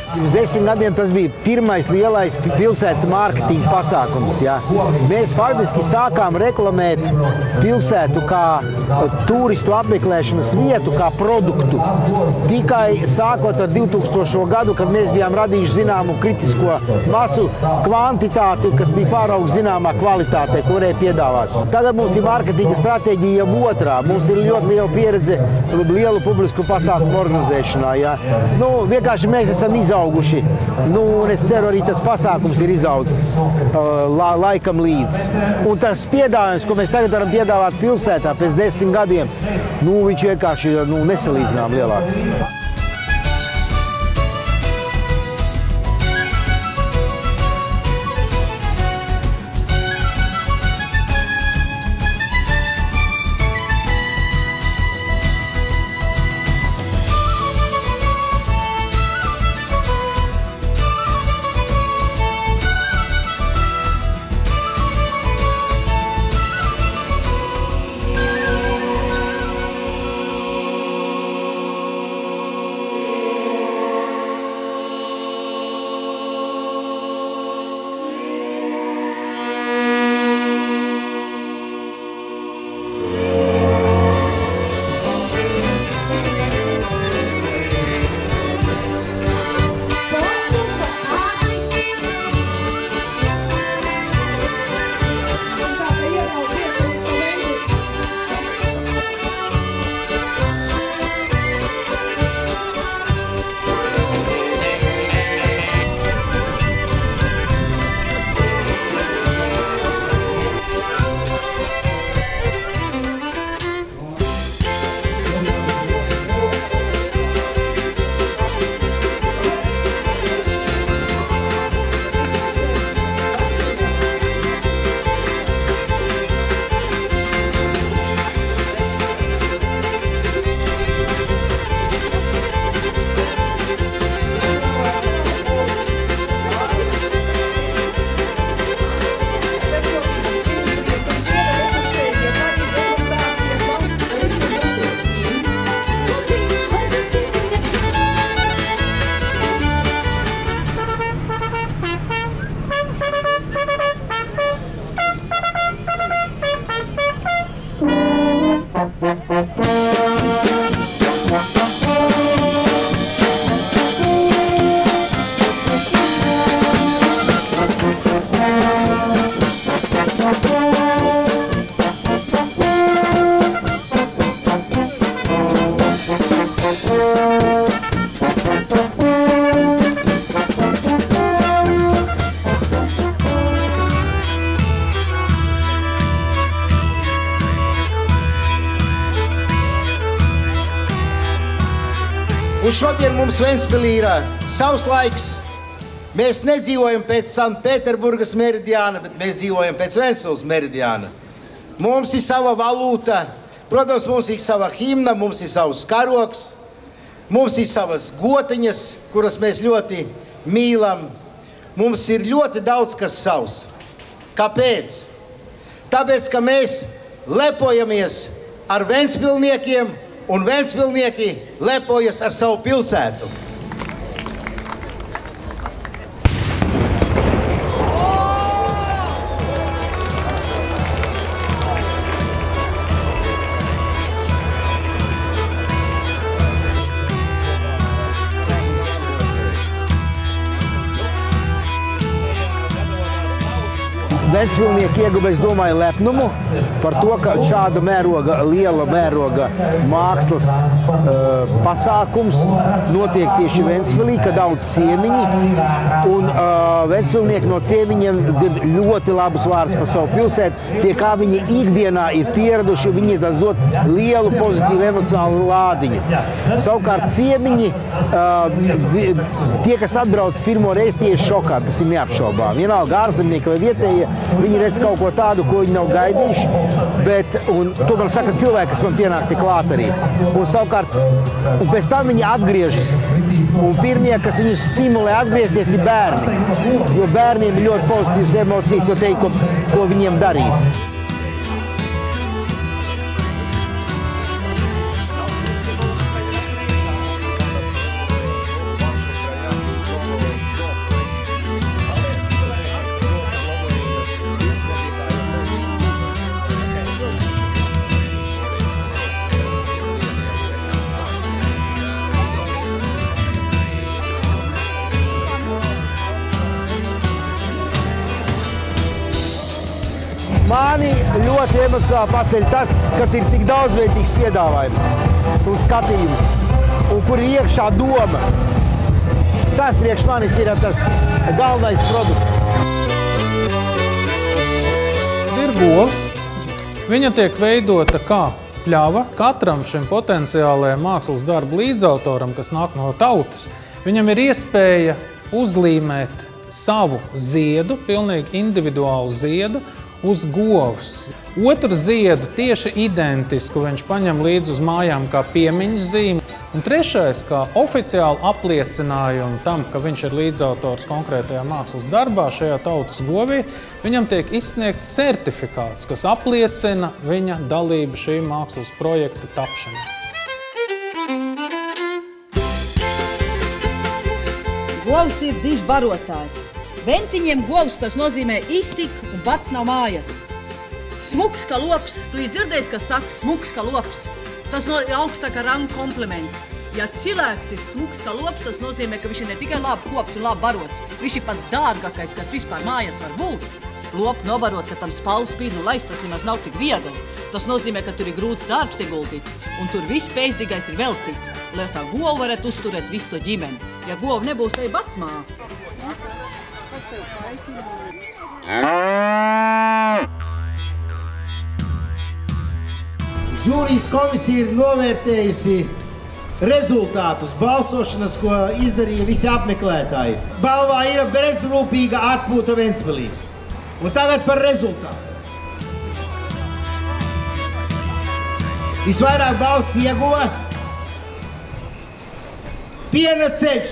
Pirms 10 gadiem tas bija pirmais lielais pilsētas mārketinga pasākums. Ja. Mēs faktiski sākām reklamēt pilsētu kā turistu apmeklēšanas vietu, kā produktu. Tikai sākot ar 2000. Gadu, kad mēs bijām radījuši zināmu kritisko masu kvantitāti, kas bija pāraugs zināmā kvalitātē, ko varēja piedāvāt. Tagad mums ir mārketinga stratēģija jau otrā. Mums ir ļoti liela pieredze lielu publisku pasākumu organizēšanā. Ja. Vienkārši mēs esam izauguši. Un es ceru, arī tas pasākums ir izaudzis laikam līdz. Un tas piedāvājums, ko mēs tagad varam piedāvāt pilsētā pēc 10 gadiem, viņš vienkārši ir nesalīdzinām lielāks. Un šodien mums Ventspilī ir savs laiks. Mēs nedzīvojam pēc Sanktpēterburgas meridiāna, bet mēs dzīvojam pēc Ventspils meridiāna. Mums ir sava valūta, protams, mums ir sava himna, mums ir savs karoks, mums ir savas gotiņas, kuras mēs ļoti mīlam. Mums ir ļoti daudz kas savs. Kāpēc? Tāpēc, ka mēs lepojamies ar ventspilniekiem, un ventspilnieki lepojas ar savu pilsētu. Ventspilnieki ieguva, es domāju, lepnumu par to, ka šāda mēroga, liela mēroga mākslas pasākums notiek tieši Ventspilī, ka daudz ciemiņi, un ventspilnieki no ciemiņiem dzird ļoti labus vārdus par savu pilsētu, pie kā viņi ikdienā ir pieraduši, viņi tas dod lielu pozitīvu emocionālu lādiņu. Savukārt ciemiņi, tie, kas atbrauc pirmo reizi, tie ir šokā, tas ir neapšaubām. Vienalga ārzemnieki vai vietējie, viņi redz kaut ko tādu, ko viņi nav gaidījuši, bet, un to man saka cilvēki, kas man pienāk tik klāt arī. Un savukārt, un pēc tam viņi atgriežas. Un pirmie, kas viņus stimulē atgriezties, ir bērni. Jo bērniem ir ļoti pozitīvas emocijas, jo teikt, ko viņiem darīt. Mani ļoti emocionāli paceļ tas, ka ir tik daudzveidīgs piedāvājums un skatījums, un kur ir iekšā doma. Tas priekš manis ir tas galvenais produkts. Ir govs. Viņa tiek veidota kā pļava. Katram šim potenciālajam mākslas darbu līdzautoram, kas nāk no tautas, viņam ir iespēja uzlīmēt savu ziedu, pilnīgi individuālu ziedu, uz govs. Otru ziedu tieši identisku viņš paņem līdzi uz mājām kā piemiņas zīmi. Un trešais, kā oficiāli apliecinājumu tam, ka viņš ir līdzautors konkrētajā mākslas darbā, šajā tautas govī, viņam tiek izsniegts certifikāts, kas apliecina viņa dalību šī mākslas projekta tapšanā. Govs ir dižu barotāji. Ventiņiem govs tas nozīmē iztik un pats nav mājas. Smuks kā lops, tu ir dzirdējis, kas saka smuks kā lops. Tas ir augstākā ranga kompliments. Ja cilvēks ir smuks kā lops, tas nozīmē, ka viņš ir ne tikai labi kops un labi barots. Viņš ir pats dārgākais, kas vispār mājās var būt. Lopu nobarot, ka tam spalvu spīd un laist, tas nemaz nav tik viegli. Tas nozīmē, ka tur ir grūts darbs ieguldīts, un tur viss pēcdīgais ir veltīts, lai tā gova varētu uzturēt visu to ģimeni. Ja gova nebūs, tai bats māku. Žūrijas komisija ir novērtējusi rezultātus balsošanas, ko izdarīja visi apmeklētāji. Balvā ir bezrūpīga atpūta Ventspilī. Un tagad par rezultātu. Visvairāk balss ieguva Piena ceļš.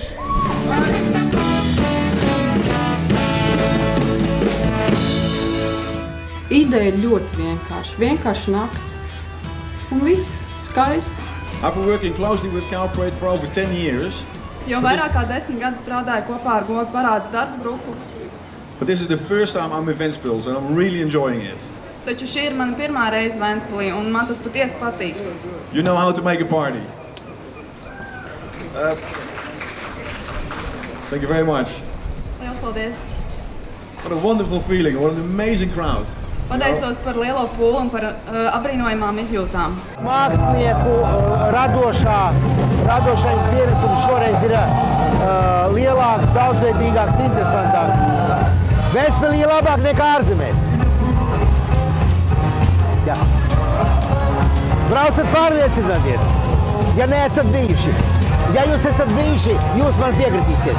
Ideja ir ļoti vienkārša. Vienkārši nakts. Un viss skaisti. I've been working closely with Calparade for over 10 years. Jau vairāk kā 10 gadus strādāju kopā ar Govu parādes darbu grupu. But this is the first time I'm in Ventspils and I'm really enjoying it. Taču šī ir mana pirmā reize Ventspilī un man tas patiesi patīk. You know how to make a party. Thank you very much. Liels paldies. What a wonderful feeling, what an amazing crowd. Pateicos par lielo pūli un par abrīnojamām izjūtām. Mākslinieku radošais pienesums šoreiz ir lielāks, daudzveidīgāks, interesantāks. Ventspilī ir labāk nekā ārzemēs. Jā. Braucat pārliecināties, ja neesat bijuši. Ja jūs esat bijuši, jūs man piekritīsiet.